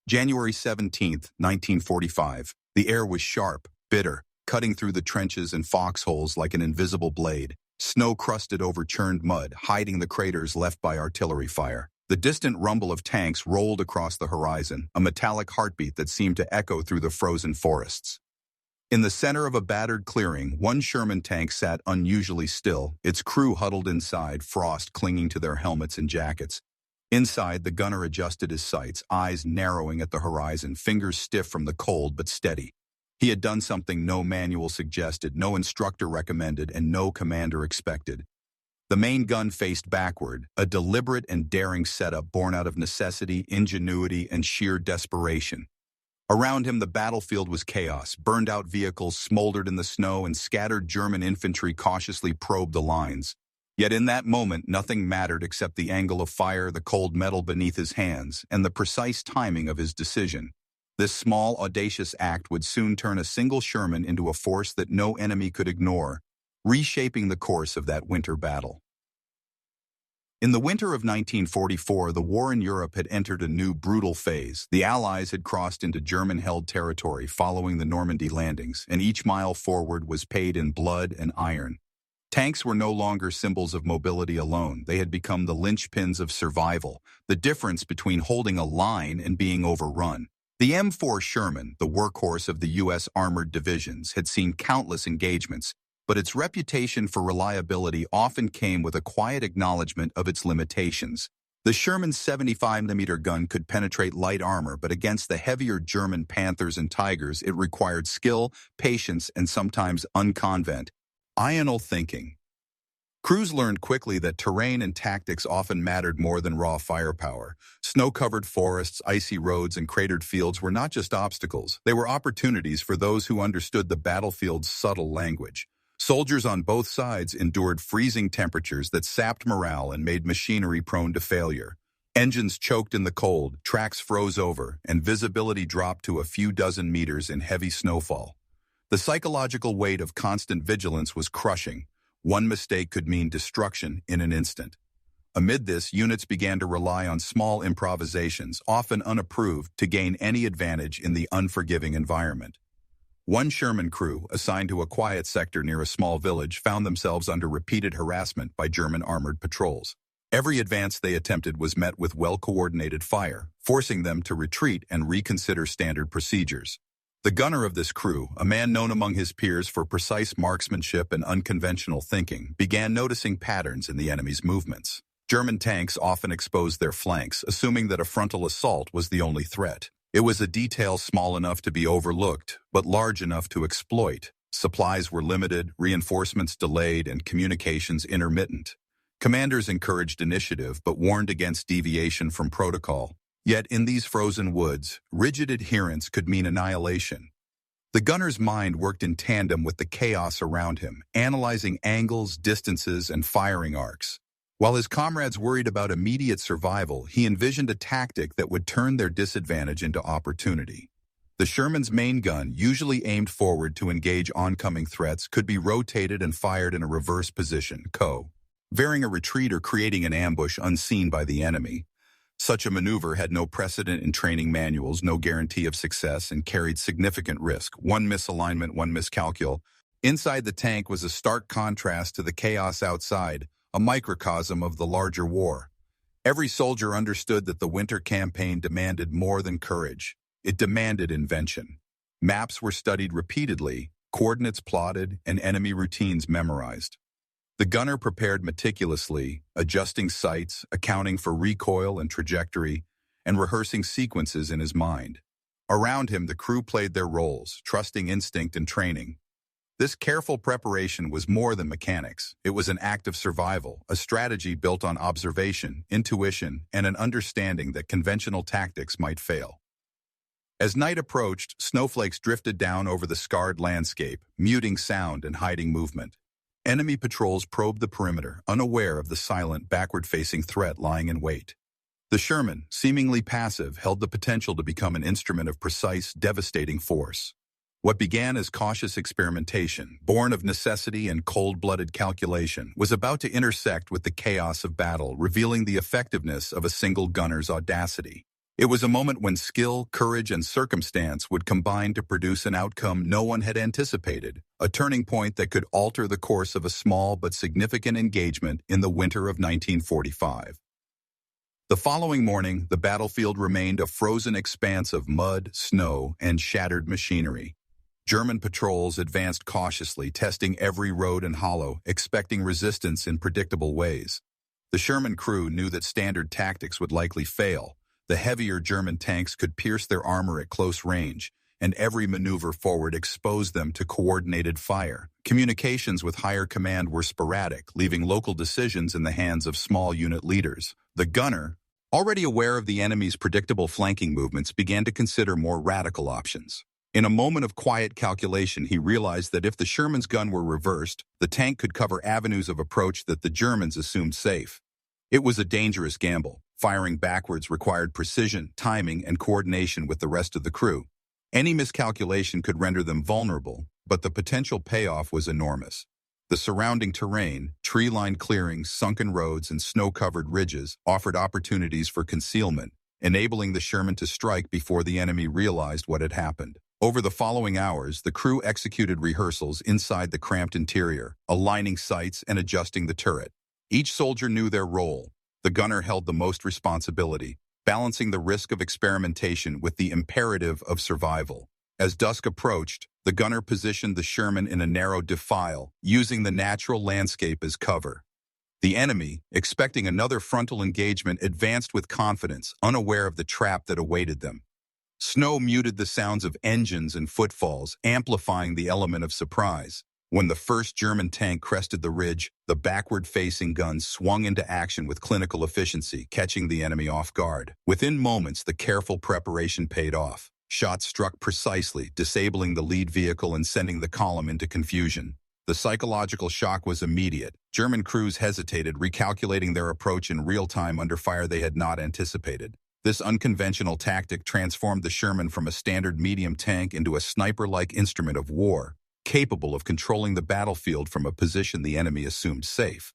January 17th, 1945. The air was sharp, bitter, cutting through the trenches and foxholes like an invisible blade. Snow crusted over churned mud, hiding the craters left by artillery fire. The distant rumble of tanks rolled across the horizon, a metallic heartbeat that seemed to echo through the frozen forests. In the center of a battered clearing, one Sherman tank sat unusually still, its crew huddled inside, frost clinging to their helmets and jackets. Inside, the gunner adjusted his sights, eyes narrowing at the horizon, fingers stiff from the cold but steady. He had done something no manual suggested, no instructor recommended, and no commander expected. The main gun faced backward, a deliberate and daring setup born out of necessity, ingenuity, and sheer desperation. Around him, the battlefield was chaos. Burned-out vehicles smoldered in the snow, and scattered German infantry cautiously probed the lines. Yet in that moment, nothing mattered except the angle of fire, the cold metal beneath his hands, and the precise timing of his decision. This small, audacious act would soon turn a single Sherman into a force that no enemy could ignore, reshaping the course of that winter battle. In the winter of 1944, the war in Europe had entered a new brutal phase. The Allies had crossed into German-held territory following the Normandy landings, and each mile forward was paid in blood and iron. Tanks were no longer symbols of mobility alone. They had become the linchpins of survival, the difference between holding a line and being overrun. The M4 Sherman, the workhorse of the U.S. armored divisions, had seen countless engagements, but its reputation for reliability often came with a quiet acknowledgement of its limitations. The Sherman's 75mm gun could penetrate light armor, but against the heavier German Panthers and Tigers, it required skill, patience, and sometimes unconventional thinking. Crews learned quickly that terrain and tactics often mattered more than raw firepower. Snow-covered forests, icy roads, and cratered fields were not just obstacles. They were opportunities for those who understood the battlefield's subtle language. Soldiers on both sides endured freezing temperatures that sapped morale and made machinery prone to failure. Engines choked in the cold, tracks froze over, and visibility dropped to a few dozen meters in heavy snowfall. The psychological weight of constant vigilance was crushing. One mistake could mean destruction in an instant. Amid this, units began to rely on small improvisations, often unapproved, to gain any advantage in the unforgiving environment. One Sherman crew, assigned to a quiet sector near a small village, found themselves under repeated harassment by German armored patrols. Every advance they attempted was met with well-coordinated fire, forcing them to retreat and reconsider standard procedures. The gunner of this crew, a man known among his peers for precise marksmanship and unconventional thinking, began noticing patterns in the enemy's movements. German tanks often exposed their flanks, assuming that a frontal assault was the only threat. It was a detail small enough to be overlooked, but large enough to exploit. Supplies were limited, reinforcements delayed, and communications intermittent. Commanders encouraged initiative, but warned against deviation from protocol. Yet in these frozen woods, rigid adherence could mean annihilation. The gunner's mind worked in tandem with the chaos around him, analyzing angles, distances, and firing arcs. While his comrades worried about immediate survival, he envisioned a tactic that would turn their disadvantage into opportunity. The Sherman's main gun, usually aimed forward to engage oncoming threats, could be rotated and fired in a reverse position, varying a retreat or creating an ambush unseen by the enemy. Such a maneuver had no precedent in training manuals, no guarantee of success, and carried significant risk. One misalignment, one miscalcul. Inside the tank was a stark contrast to the chaos outside, a microcosm of the larger war. Every soldier understood that the winter campaign demanded more than courage. It demanded invention. Maps were studied repeatedly, coordinates plotted, and enemy routines memorized. The gunner prepared meticulously, adjusting sights, accounting for recoil and trajectory, and rehearsing sequences in his mind. Around him, the crew played their roles, trusting instinct and training. This careful preparation was more than mechanics. It was an act of survival, a strategy built on observation, intuition, and an understanding that conventional tactics might fail. As night approached, snowflakes drifted down over the scarred landscape, muting sound and hiding movement. Enemy patrols probed the perimeter, unaware of the silent, backward-facing threat lying in wait. The Sherman, seemingly passive, held the potential to become an instrument of precise, devastating force. What began as cautious experimentation, born of necessity and cold-blooded calculation, was about to intersect with the chaos of battle, revealing the effectiveness of a single gunner's audacity. It was a moment when skill, courage, and circumstance would combine to produce an outcome no one had anticipated, a turning point that could alter the course of a small but significant engagement in the winter of 1945. The following morning, the battlefield remained a frozen expanse of mud, snow, and shattered machinery. German patrols advanced cautiously, testing every road and hollow, expecting resistance in predictable ways. The Sherman crew knew that standard tactics would likely fail. The heavier German tanks could pierce their armor at close range, and every maneuver forward exposed them to coordinated fire. Communications with higher command were sporadic, leaving local decisions in the hands of small unit leaders. The gunner, already aware of the enemy's predictable flanking movements, began to consider more radical options. In a moment of quiet calculation, he realized that if the Sherman's gun were reversed, the tank could cover avenues of approach that the Germans assumed safe. It was a dangerous gamble. Firing backwards required precision, timing, and coordination with the rest of the crew. Any miscalculation could render them vulnerable, but the potential payoff was enormous. The surrounding terrain, tree-lined clearings, sunken roads, and snow-covered ridges offered opportunities for concealment, enabling the Sherman to strike before the enemy realized what had happened. Over the following hours, the crew executed rehearsals inside the cramped interior, aligning sights and adjusting the turret. Each soldier knew their role. The gunner held the most responsibility, balancing the risk of experimentation with the imperative of survival. As dusk approached, the gunner positioned the Sherman in a narrow defile, using the natural landscape as cover. The enemy, expecting another frontal engagement, advanced with confidence, unaware of the trap that awaited them. Snow muted the sounds of engines and footfalls, amplifying the element of surprise. When the first German tank crested the ridge, the backward-facing gun swung into action with clinical efficiency, catching the enemy off guard. Within moments, the careful preparation paid off. Shots struck precisely, disabling the lead vehicle and sending the column into confusion. The psychological shock was immediate. German crews hesitated, recalculating their approach in real time under fire they had not anticipated. This unconventional tactic transformed the Sherman from a standard medium tank into a sniper-like instrument of war, capable of controlling the battlefield from a position the enemy assumed safe.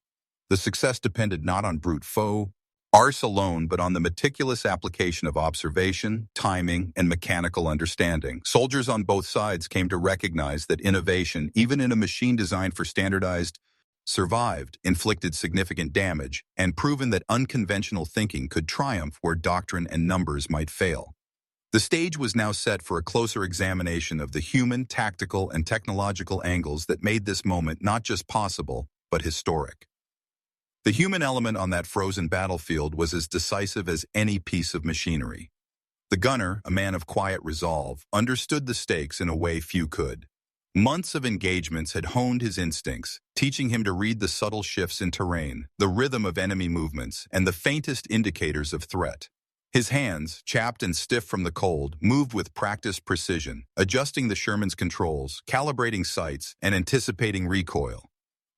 The success depended not on brute force alone, but on the meticulous application of observation, timing, and mechanical understanding. Soldiers on both sides came to recognize that innovation, even in a machine designed for standardized, survived, inflicted significant damage, and proven that unconventional thinking could triumph where doctrine and numbers might fail. The stage was now set for a closer examination of the human, tactical, and technological angles that made this moment not just possible, but historic. The human element on that frozen battlefield was as decisive as any piece of machinery. The gunner, a man of quiet resolve, understood the stakes in a way few could. Months of engagements had honed his instincts, teaching him to read the subtle shifts in terrain, the rhythm of enemy movements, and the faintest indicators of threat. His hands, chapped and stiff from the cold, moved with practiced precision, adjusting the Sherman's controls, calibrating sights, and anticipating recoil.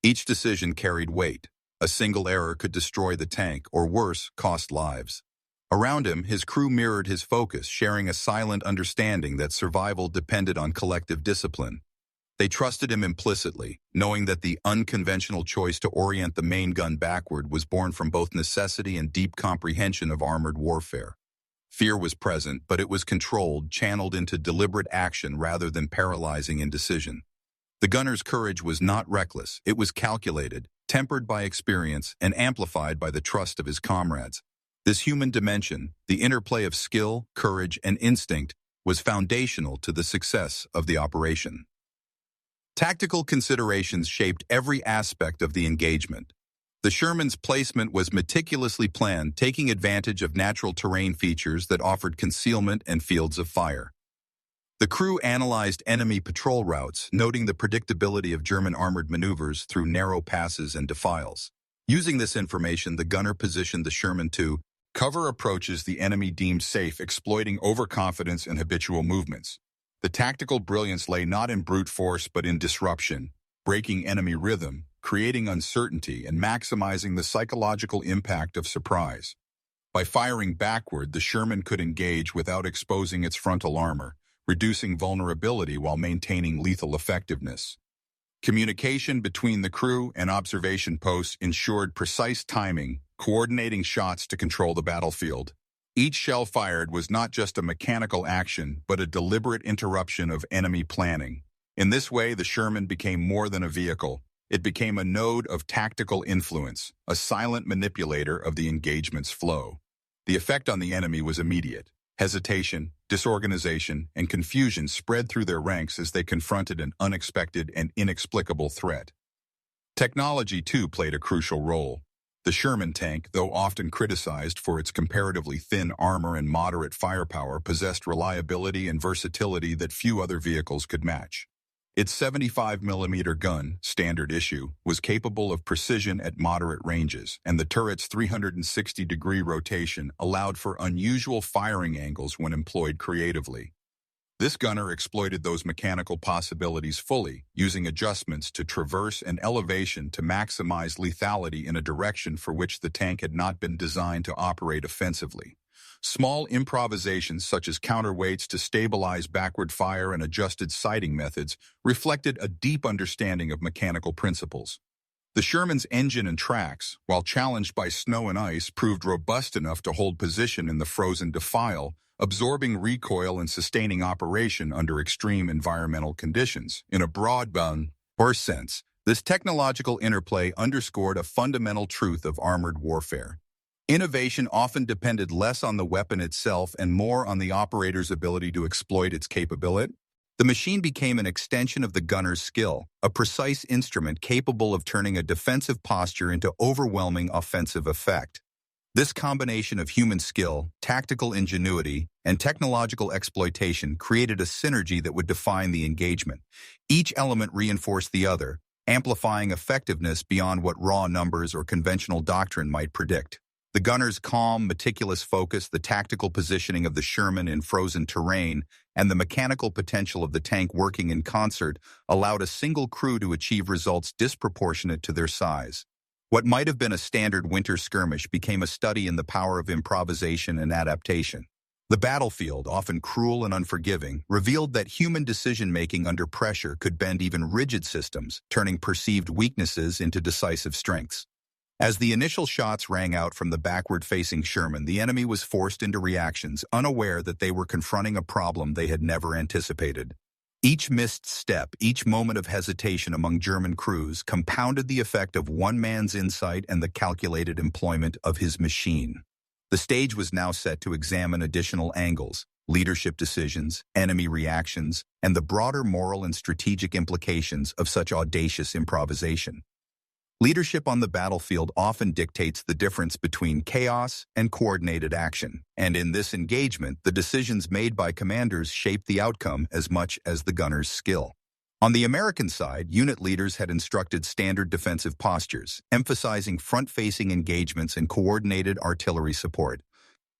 Each decision carried weight. A single error could destroy the tank, or worse, cost lives. Around him, his crew mirrored his focus, sharing a silent understanding that survival depended on collective discipline. They trusted him implicitly, knowing that the unconventional choice to orient the main gun backward was born from both necessity and deep comprehension of armored warfare. Fear was present, but it was controlled, channeled into deliberate action rather than paralyzing indecision. The gunner's courage was not reckless, it was calculated, tempered by experience, and amplified by the trust of his comrades. This human dimension, the interplay of skill, courage, and instinct, was foundational to the success of the operation. Tactical considerations shaped every aspect of the engagement. The Sherman's placement was meticulously planned, taking advantage of natural terrain features that offered concealment and fields of fire. The crew analyzed enemy patrol routes, noting the predictability of German armored maneuvers through narrow passes and defiles. Using this information, the gunner positioned the Sherman to cover approaches the enemy deemed safe, exploiting overconfidence and habitual movements. The tactical brilliance lay not in brute force but in disruption, breaking enemy rhythm, creating uncertainty, and maximizing the psychological impact of surprise. By firing backward, the Sherman could engage without exposing its frontal armor, reducing vulnerability while maintaining lethal effectiveness. Communication between the crew and observation posts ensured precise timing, coordinating shots to control the battlefield. Each shell fired was not just a mechanical action, but a deliberate interruption of enemy planning. In this way, the Sherman became more than a vehicle. It became a node of tactical influence, a silent manipulator of the engagement's flow. The effect on the enemy was immediate. Hesitation, disorganization, and confusion spread through their ranks as they confronted an unexpected and inexplicable threat. Technology, too, played a crucial role. The Sherman tank, though often criticized for its comparatively thin armor and moderate firepower, possessed reliability and versatility that few other vehicles could match. Its 75mm gun, standard issue, was capable of precision at moderate ranges, and the turret's 360-degree rotation allowed for unusual firing angles when employed creatively. This gunner exploited those mechanical possibilities fully, using adjustments to traverse and elevation to maximize lethality in a direction for which the tank had not been designed to operate offensively. Small improvisations such as counterweights to stabilize backward fire and adjusted sighting methods reflected a deep understanding of mechanical principles. The Sherman's engine and tracks, while challenged by snow and ice, proved robust enough to hold position in the frozen defile, absorbing recoil and sustaining operation under extreme environmental conditions. In a broad horse sense, this technological interplay underscored a fundamental truth of armored warfare. Innovation often depended less on the weapon itself and more on the operator's ability to exploit its capability. The machine became an extension of the gunner's skill, a precise instrument capable of turning a defensive posture into overwhelming offensive effect. This combination of human skill, tactical ingenuity, and technological exploitation created a synergy that would define the engagement. Each element reinforced the other, amplifying effectiveness beyond what raw numbers or conventional doctrine might predict. The gunner's calm, meticulous focus, the tactical positioning of the Sherman in frozen terrain, and the mechanical potential of the tank working in concert allowed a single crew to achieve results disproportionate to their size. What might have been a standard winter skirmish became a study in the power of improvisation and adaptation. The battlefield, often cruel and unforgiving, revealed that human decision-making under pressure could bend even rigid systems, turning perceived weaknesses into decisive strengths. As the initial shots rang out from the backward-facing Sherman, the enemy was forced into reactions, unaware that they were confronting a problem they had never anticipated. Each missed step, each moment of hesitation among German crews compounded the effect of one man's insight and the calculated employment of his machine. The stage was now set to examine additional angles, leadership decisions, enemy reactions, and the broader moral and strategic implications of such audacious improvisation. Leadership on the battlefield often dictates the difference between chaos and coordinated action, and in this engagement, the decisions made by commanders shaped the outcome as much as the gunner's skill. On the American side, unit leaders had instructed standard defensive postures, emphasizing front-facing engagements and coordinated artillery support.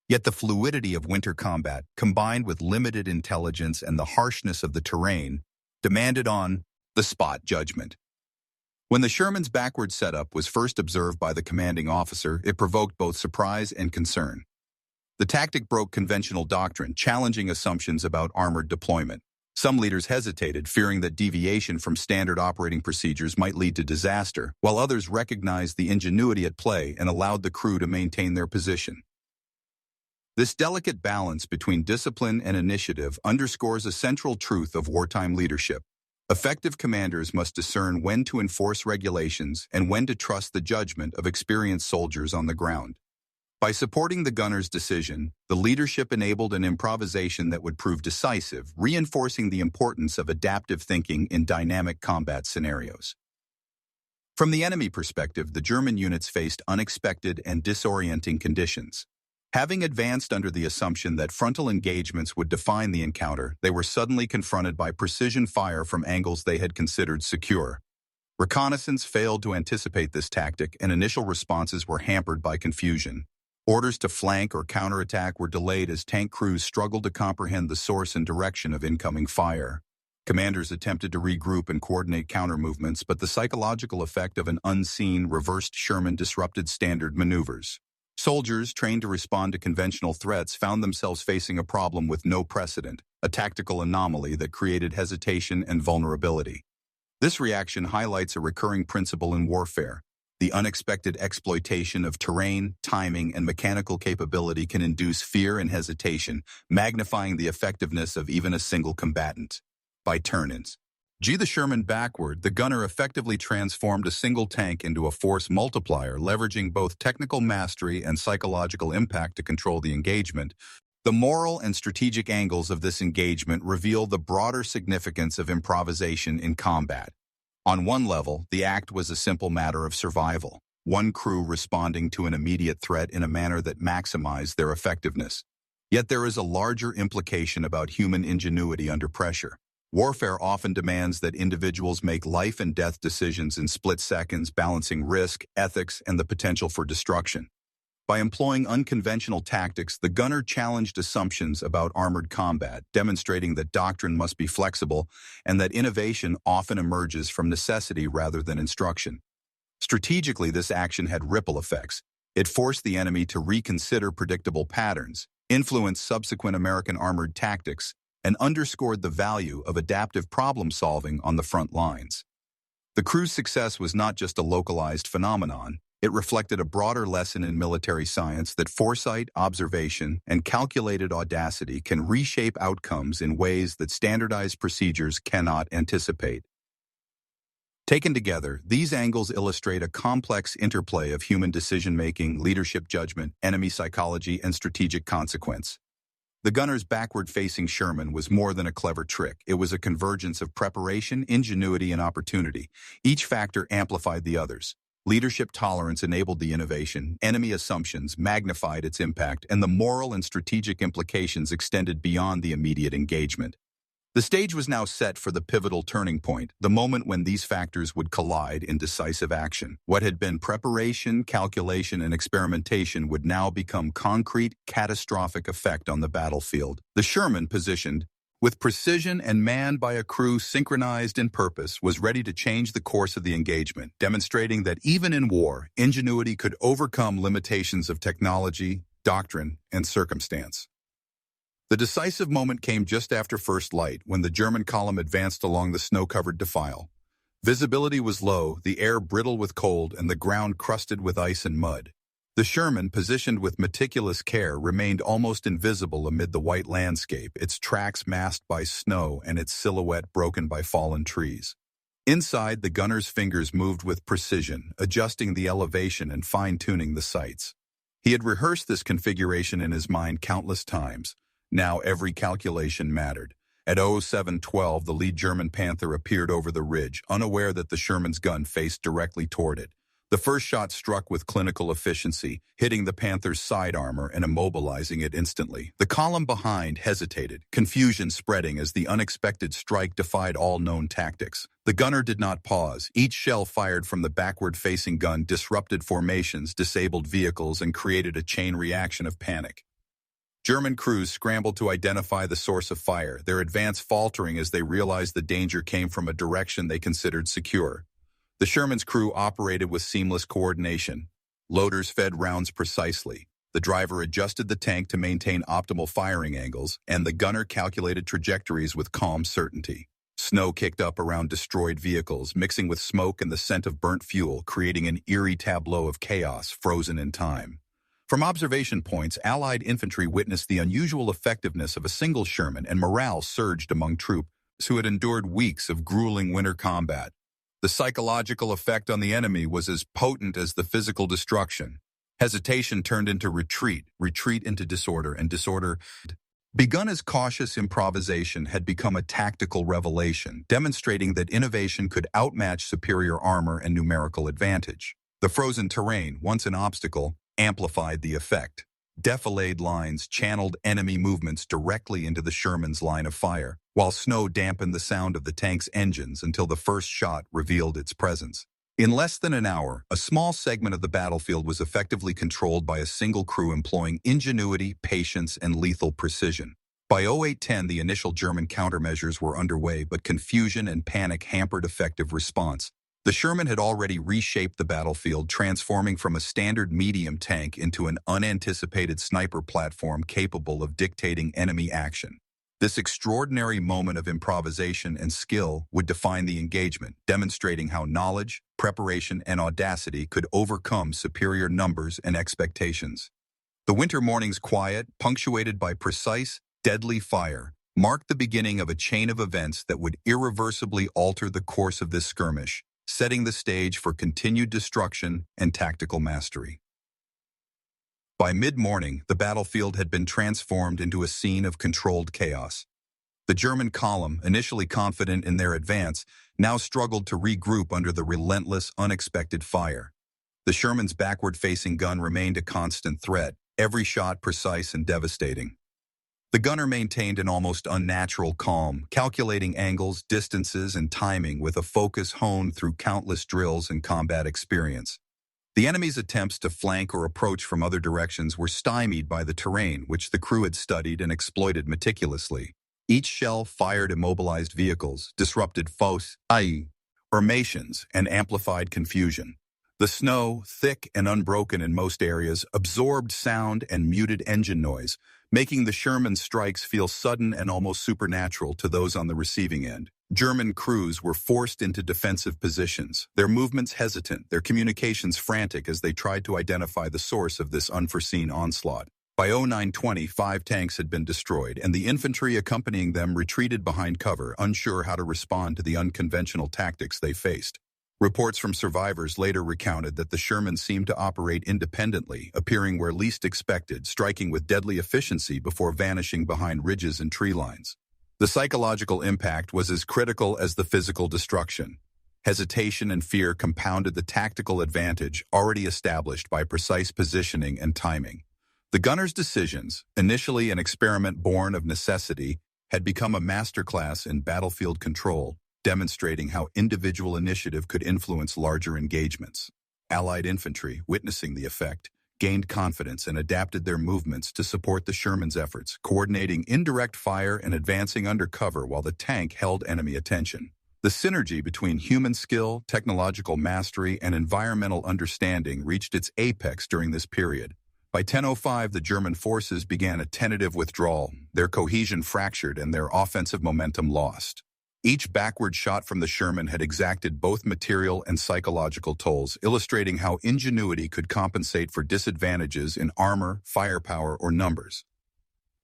Yet the fluidity of winter combat, combined with limited intelligence and the harshness of the terrain, demanded on-the-spot judgment. When the Sherman's backward setup was first observed by the commanding officer, it provoked both surprise and concern. The tactic broke conventional doctrine, challenging assumptions about armored deployment. Some leaders hesitated, fearing that deviation from standard operating procedures might lead to disaster, while others recognized the ingenuity at play and allowed the crew to maintain their position. This delicate balance between discipline and initiative underscores a central truth of wartime leadership. Effective commanders must discern when to enforce regulations and when to trust the judgment of experienced soldiers on the ground. By supporting the gunner's decision, the leadership enabled an improvisation that would prove decisive, reinforcing the importance of adaptive thinking in dynamic combat scenarios. From the enemy perspective, the German units faced unexpected and disorienting conditions. Having advanced under the assumption that frontal engagements would define the encounter, they were suddenly confronted by precision fire from angles they had considered secure. Reconnaissance failed to anticipate this tactic, and initial responses were hampered by confusion. Orders to flank or counterattack were delayed as tank crews struggled to comprehend the source and direction of incoming fire. Commanders attempted to regroup and coordinate counter-movements, but the psychological effect of an unseen, reversed Sherman disrupted standard maneuvers. Soldiers, trained to respond to conventional threats, found themselves facing a problem with no precedent, a tactical anomaly that created hesitation and vulnerability. This reaction highlights a recurring principle in warfare. The unexpected exploitation of terrain, timing, and mechanical capability can induce fear and hesitation, magnifying the effectiveness of even a single combatant. By turn-ins. The Sherman backward, the gunner effectively transformed a single tank into a force multiplier, leveraging both technical mastery and psychological impact to control the engagement. The moral and strategic angles of this engagement reveal the broader significance of improvisation in combat. On one level, the act was a simple matter of survival, one crew responding to an immediate threat in a manner that maximized their effectiveness. Yet there is a larger implication about human ingenuity under pressure. Warfare often demands that individuals make life and death decisions in split seconds, balancing risk, ethics, and the potential for destruction. By employing unconventional tactics, the gunner challenged assumptions about armored combat, demonstrating that doctrine must be flexible and that innovation often emerges from necessity rather than instruction. Strategically, this action had ripple effects. It forced the enemy to reconsider predictable patterns, influenced subsequent American armored tactics, and underscored the value of adaptive problem-solving on the front lines. The crew's success was not just a localized phenomenon. It reflected a broader lesson in military science that foresight, observation, and calculated audacity can reshape outcomes in ways that standardized procedures cannot anticipate. Taken together, these angles illustrate a complex interplay of human decision-making, leadership judgment, enemy psychology, and strategic consequence. The gunner's backward-facing Sherman was more than a clever trick. It was a convergence of preparation, ingenuity, and opportunity. Each factor amplified the others. Leadership tolerance enabled the innovation, enemy assumptions magnified its impact, and the moral and strategic implications extended beyond the immediate engagement. The stage was now set for the pivotal turning point, the moment when these factors would collide in decisive action. What had been preparation, calculation, and experimentation would now become concrete, catastrophic effect on the battlefield. The Sherman, positioned with precision and manned by a crew synchronized in purpose, was ready to change the course of the engagement, demonstrating that even in war, ingenuity could overcome limitations of technology, doctrine, and circumstance. The decisive moment came just after first light, when the German column advanced along the snow-covered defile. Visibility was low, the air brittle with cold, and the ground crusted with ice and mud. The Sherman, positioned with meticulous care, remained almost invisible amid the white landscape, its tracks masked by snow and its silhouette broken by fallen trees. Inside, the gunner's fingers moved with precision, adjusting the elevation and fine-tuning the sights. He had rehearsed this configuration in his mind countless times. Now every calculation mattered. At 07:12, the lead German Panther appeared over the ridge, unaware that the Sherman's gun faced directly toward it. The first shot struck with clinical efficiency, hitting the Panther's side armor and immobilizing it instantly. The column behind hesitated, confusion spreading as the unexpected strike defied all known tactics. The gunner did not pause. Each shell fired from the backward-facing gun disrupted formations, disabled vehicles, and created a chain reaction of panic. German crews scrambled to identify the source of fire, their advance faltering as they realized the danger came from a direction they considered secure. The Sherman's crew operated with seamless coordination. Loaders fed rounds precisely. The driver adjusted the tank to maintain optimal firing angles, and the gunner calculated trajectories with calm certainty. Snow kicked up around destroyed vehicles, mixing with smoke and the scent of burnt fuel, creating an eerie tableau of chaos frozen in time. From observation points, Allied infantry witnessed the unusual effectiveness of a single Sherman, and morale surged among troops who had endured weeks of grueling winter combat. The psychological effect on the enemy was as potent as the physical destruction. Hesitation turned into retreat, retreat into disorder, and disorder, begun as cautious improvisation, had become a tactical revelation, demonstrating that innovation could outmatch superior armor and numerical advantage. The frozen terrain, once an obstacle, amplified the effect. Defilade lines channeled enemy movements directly into the Sherman's line of fire, while snow dampened the sound of the tank's engines until the first shot revealed its presence. In less than an hour, a small segment of the battlefield was effectively controlled by a single crew employing ingenuity, patience, and lethal precision. By 08:10, the initial German countermeasures were underway, but confusion and panic hampered effective response. The Sherman had already reshaped the battlefield, transforming from a standard medium tank into an unanticipated sniper platform capable of dictating enemy action. This extraordinary moment of improvisation and skill would define the engagement, demonstrating how knowledge, preparation, and audacity could overcome superior numbers and expectations. The winter morning's quiet, punctuated by precise, deadly fire, marked the beginning of a chain of events that would irreversibly alter the course of this skirmish, setting the stage for continued destruction and tactical mastery. By mid-morning, the battlefield had been transformed into a scene of controlled chaos. The German column, initially confident in their advance, now struggled to regroup under the relentless, unexpected fire. The Sherman's backward-facing gun remained a constant threat, every shot precise and devastating. The gunner maintained an almost unnatural calm, calculating angles, distances, and timing with a focus honed through countless drills and combat experience. The enemy's attempts to flank or approach from other directions were stymied by the terrain, which the crew had studied and exploited meticulously. Each shell fired immobilized vehicles, disrupted formations, and amplified confusion. The snow, thick and unbroken in most areas, absorbed sound and muted engine noise, making the Sherman's strikes feel sudden and almost supernatural to those on the receiving end. German crews were forced into defensive positions, their movements hesitant, their communications frantic as they tried to identify the source of this unforeseen onslaught. By 09:20, 5 tanks had been destroyed, and the infantry accompanying them retreated behind cover, unsure how to respond to the unconventional tactics they faced. Reports from survivors later recounted that the Sherman seemed to operate independently, appearing where least expected, striking with deadly efficiency before vanishing behind ridges and tree lines. The psychological impact was as critical as the physical destruction. Hesitation and fear compounded the tactical advantage already established by precise positioning and timing. The gunner's decisions, initially an experiment born of necessity, had become a masterclass in battlefield control, demonstrating how individual initiative could influence larger engagements. Allied infantry, witnessing the effect, gained confidence and adapted their movements to support the Sherman's efforts, coordinating indirect fire and advancing under cover while the tank held enemy attention. The synergy between human skill, technological mastery, and environmental understanding reached its apex during this period. By 10:05, the German forces began a tentative withdrawal, their cohesion fractured and their offensive momentum lost. Each backward shot from the Sherman had exacted both material and psychological tolls, illustrating how ingenuity could compensate for disadvantages in armor, firepower, or numbers.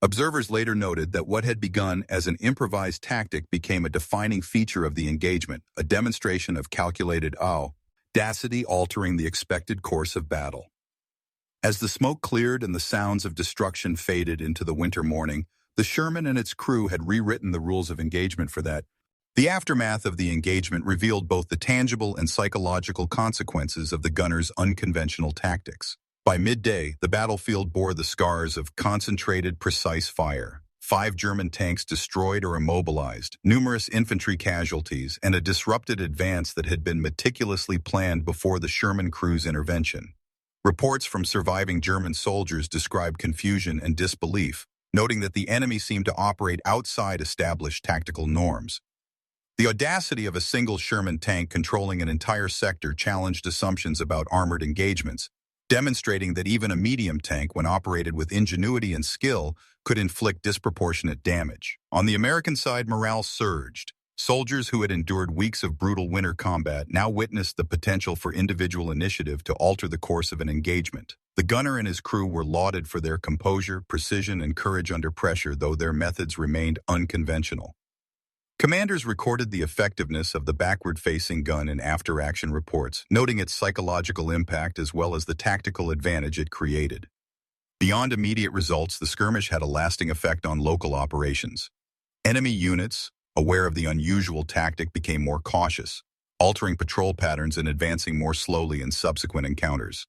Observers later noted that what had begun as an improvised tactic became a defining feature of the engagement, a demonstration of calculated audacity altering the expected course of battle. As the smoke cleared and the sounds of destruction faded into the winter morning, the Sherman and its crew had rewritten the rules of engagement for that. The aftermath of the engagement revealed both the tangible and psychological consequences of the gunner's unconventional tactics. By midday, the battlefield bore the scars of concentrated, precise fire. 5 German tanks destroyed or immobilized, numerous infantry casualties, and a disrupted advance that had been meticulously planned before the Sherman crew's intervention. Reports from surviving German soldiers described confusion and disbelief, noting that the enemy seemed to operate outside established tactical norms. The audacity of a single Sherman tank controlling an entire sector challenged assumptions about armored engagements, demonstrating that even a medium tank, when operated with ingenuity and skill, could inflict disproportionate damage. On the American side, morale surged. Soldiers who had endured weeks of brutal winter combat now witnessed the potential for individual initiative to alter the course of an engagement. The gunner and his crew were lauded for their composure, precision, and courage under pressure, though their methods remained unconventional. Commanders recorded the effectiveness of the backward-facing gun in after-action reports, noting its psychological impact as well as the tactical advantage it created. Beyond immediate results, the skirmish had a lasting effect on local operations. Enemy units, aware of the unusual tactic, became more cautious, altering patrol patterns and advancing more slowly in subsequent encounters.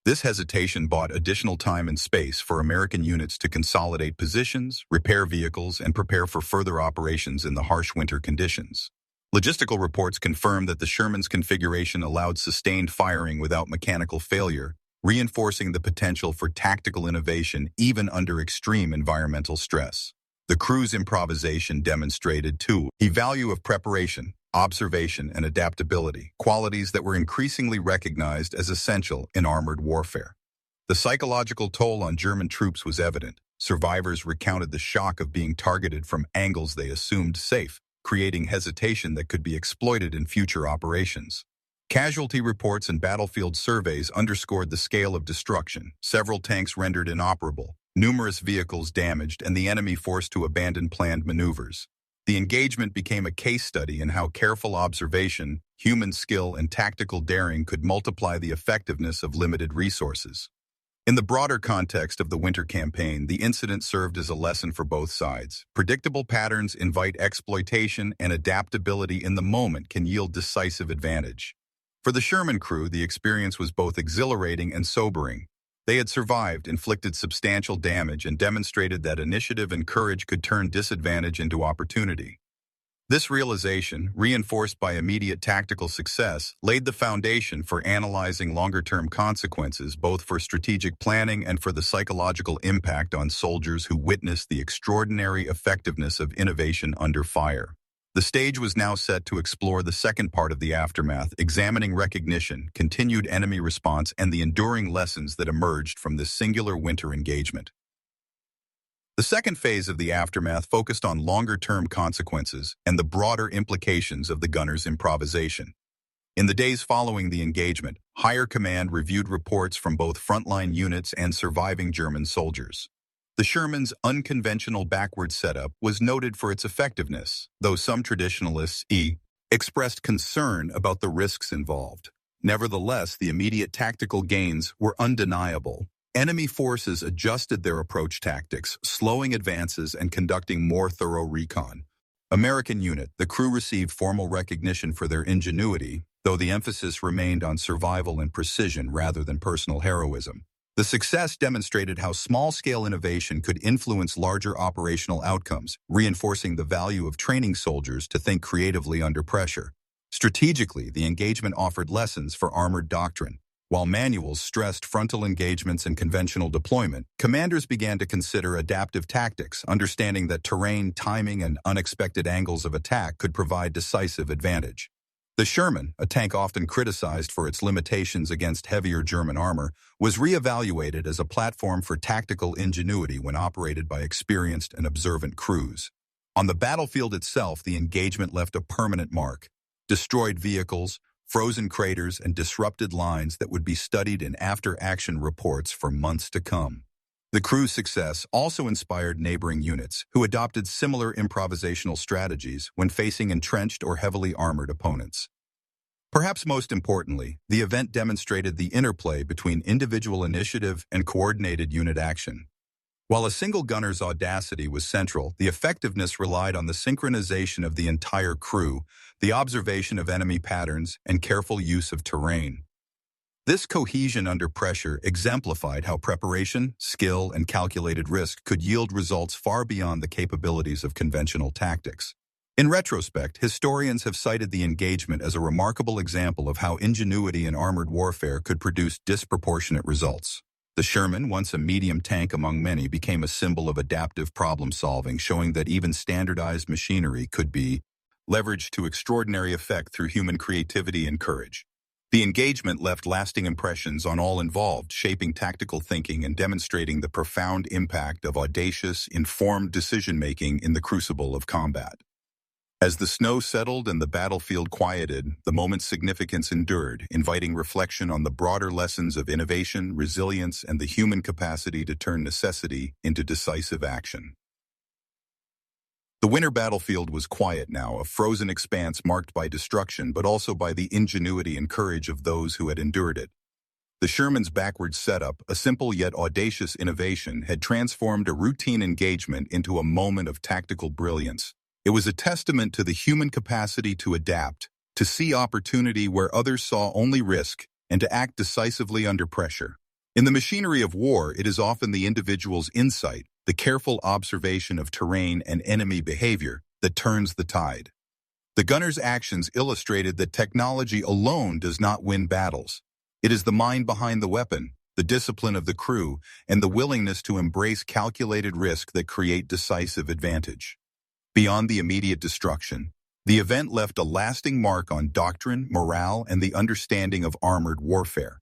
This hesitation bought additional time and space for American units to consolidate positions, repair vehicles, and prepare for further operations in the harsh winter conditions. Logistical reports confirmed that the Sherman's configuration allowed sustained firing without mechanical failure, reinforcing the potential for tactical innovation even under extreme environmental stress. The crew's improvisation demonstrated, too, the value of preparation, observation, and adaptability, qualities that were increasingly recognized as essential in armored warfare. The psychological toll on German troops was evident. Survivors recounted the shock of being targeted from angles they assumed safe, creating hesitation that could be exploited in future operations. Casualty reports and battlefield surveys underscored the scale of destruction, several tanks rendered inoperable, numerous vehicles damaged, and the enemy forced to abandon planned maneuvers. The engagement became a case study in how careful observation, human skill, and tactical daring could multiply the effectiveness of limited resources. In the broader context of the winter campaign, the incident served as a lesson for both sides. Predictable patterns invite exploitation, and adaptability in the moment can yield decisive advantage. For the Sherman crew, the experience was both exhilarating and sobering. They had survived, inflicted substantial damage, and demonstrated that initiative and courage could turn disadvantage into opportunity. This realization, reinforced by immediate tactical success, laid the foundation for analyzing longer-term consequences, both for strategic planning and for the psychological impact on soldiers who witnessed the extraordinary effectiveness of innovation under fire. The stage was now set to explore the second part of the aftermath, examining recognition, continued enemy response, and the enduring lessons that emerged from this singular winter engagement. The second phase of the aftermath focused on longer-term consequences and the broader implications of the gunners' improvisation. In the days following the engagement, higher command reviewed reports from both frontline units and surviving German soldiers. The Sherman's unconventional backward setup was noted for its effectiveness, though some traditionalists expressed concern about the risks involved. Nevertheless, the immediate tactical gains were undeniable. Enemy forces adjusted their approach tactics, slowing advances and conducting more thorough recon. American unit, the crew received formal recognition for their ingenuity, though the emphasis remained on survival and precision rather than personal heroism. The success demonstrated how small-scale innovation could influence larger operational outcomes, reinforcing the value of training soldiers to think creatively under pressure. Strategically, the engagement offered lessons for armored doctrine. While manuals stressed frontal engagements and conventional deployment, commanders began to consider adaptive tactics, understanding that terrain, timing, and unexpected angles of attack could provide decisive advantage. The Sherman, a tank often criticized for its limitations against heavier German armor, was reevaluated as a platform for tactical ingenuity when operated by experienced and observant crews. On the battlefield itself, the engagement left a permanent mark. Destroyed vehicles, frozen craters, and disrupted lines that would be studied in after-action reports for months to come. The crew's success also inspired neighboring units, who adopted similar improvisational strategies when facing entrenched or heavily armored opponents. Perhaps most importantly, the event demonstrated the interplay between individual initiative and coordinated unit action. While a single gunner's audacity was central, the effectiveness relied on the synchronization of the entire crew, the observation of enemy patterns, and careful use of terrain. This cohesion under pressure exemplified how preparation, skill, and calculated risk could yield results far beyond the capabilities of conventional tactics. In retrospect, historians have cited the engagement as a remarkable example of how ingenuity in armored warfare could produce disproportionate results. The Sherman, once a medium tank among many, became a symbol of adaptive problem-solving, showing that even standardized machinery could be leveraged to extraordinary effect through human creativity and courage. The engagement left lasting impressions on all involved, shaping tactical thinking and demonstrating the profound impact of audacious, informed decision-making in the crucible of combat. As the snow settled and the battlefield quieted, the moment's significance endured, inviting reflection on the broader lessons of innovation, resilience, and the human capacity to turn necessity into decisive action. The winter battlefield was quiet now, a frozen expanse marked by destruction, but also by the ingenuity and courage of those who had endured it. The Sherman's backward setup, a simple yet audacious innovation, had transformed a routine engagement into a moment of tactical brilliance. It was a testament to the human capacity to adapt, to see opportunity where others saw only risk, and to act decisively under pressure. In the machinery of war, it is often the individual's insight, the careful observation of terrain and enemy behavior, that turns the tide. The gunner's actions illustrated that technology alone does not win battles. It is the mind behind the weapon, the discipline of the crew, and the willingness to embrace calculated risk that create decisive advantage. Beyond the immediate destruction, the event left a lasting mark on doctrine, morale, and the understanding of armored warfare.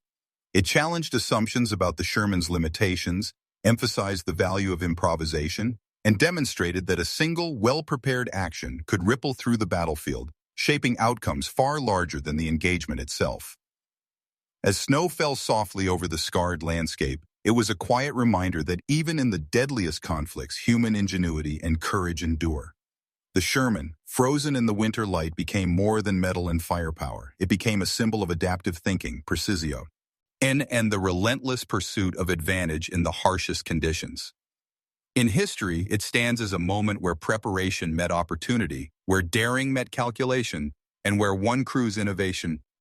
It challenged assumptions about the Sherman's limitations, emphasized the value of improvisation, and demonstrated that a single, well-prepared action could ripple through the battlefield, shaping outcomes far larger than the engagement itself. As snow fell softly over the scarred landscape, it was a quiet reminder that even in the deadliest conflicts, human ingenuity and courage endure. The Sherman, frozen in the winter light, became more than metal and firepower. It became a symbol of adaptive thinking, precision, and the relentless pursuit of advantage in the harshest conditions. In history, it stands as a moment where preparation met opportunity, where daring met calculation, and where one crew's innovation